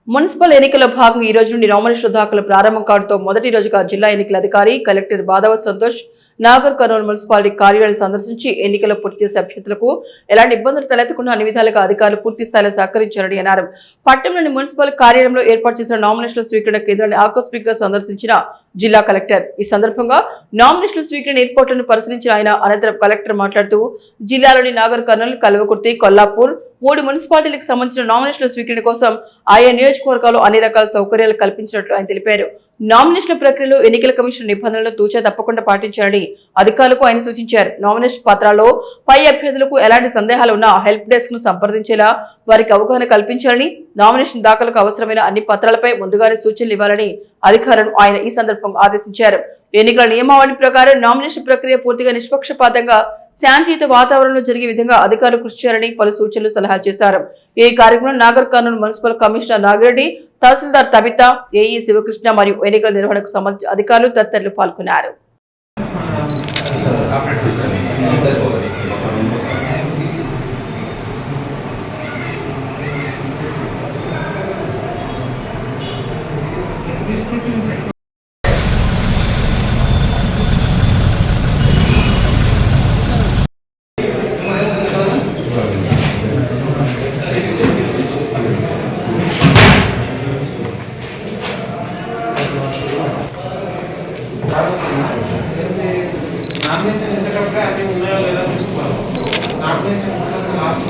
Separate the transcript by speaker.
Speaker 1: Municipal ఎన్నికల భాగంగా ఈ రోజు నుండి నామినేషన్ల దాఖలు ప్రారంభం కావడంతో మొదటి రోజుగా జిల్లా ఎన్నికల అధికారి కలెక్టర్ బాధవ సంతోష్ నాగర్ కర్నూలు మున్సిపాలిటీ కార్యాలయం సందర్శించి ఎన్నికల్లో పూర్తి చేసే అభ్యర్థులకు ఎలాంటి ఇబ్బందులు తలెత్తకుండా అన్ని విధాలుగా అధికారులు పూర్తి స్థాయిలో సహకరించారని అన్నారు. పట్టణంలోని మున్సిపల్ కార్యాలయంలో ఏర్పాటు చేసిన నామినేషన్ల స్వీకరణ కేంద్రాన్ని ఆకస్మికంగా సందర్శించిన జిల్లా కలెక్టర్ ఈ సందర్భంగా నామినేషన్ల స్వీకరణ ఏర్పాట్లను పరిశీలించిన ఆయన అనంతరం కలెక్టర్ మాట్లాడుతూ జిల్లాలోని నాగర్ కర్నూలు, కల్వకుర్తి, కొల్లాపూర్ 3 మున్సిపాలిటీలకు సంబంధించిన నామినేషన్ల స్వీకరణ కోసం ఆయా నియోజకవర్గాల్లో అన్ని రకాల సౌకర్యాలు కల్పించినట్లు ఆయన తెలిపారు. నామినేషన్ల ప్రక్రియలో ఎన్నికల కమిషన్ నిబంధనలను తూచా తప్పకుండా పాటించాలని అధికారులకు ఆయన సూచించారు. నామినేషన్ పత్రాల్లో పై అభ్యర్థులకు ఎలాంటి సందేహాలు ఉన్నా హెల్ప్ డెస్క్ ను సంప్రదించేలా వారికి అవగాహన కల్పించాలని, నామినేషన్ దాఖలకు అవసరమైన అన్ని పత్రాలపై ముందుగానే సూచనలు ఇవ్వాలని అధికారులను ఆయన ఈ సందర్భంగా ఆదేశించారు. ఎన్నికల నియమావళి ప్రకారం నామినేషన్ ప్రక్రియ పూర్తిగా నిష్పక్షపాతంగా శాంతియుత వాతావరణంలో జరిగే విధంగా అధికారులు కృషి చేయాలని పలు సూచనలు సలహాలు చేశారు. ఈ కార్యక్రమంలో నాగర్ కర్నూలు మున్సిపల్ కమిషనర్ నాగిరెడ్డి, తహసీల్దార్ తబిత, ఏఈ శివకృష్ణ మరియు ఎన్నికల నిర్వహణకు సంబంధించిన అధికారులు తదితరులు పాల్గొన్నారు.
Speaker 2: నామినేషన్ ఇచ్చేటప్పుడు అన్ని ఉన్నాయో లేదో చూసుకోవాలి. నామినేషన్ ఇచ్చిన లాస్ట్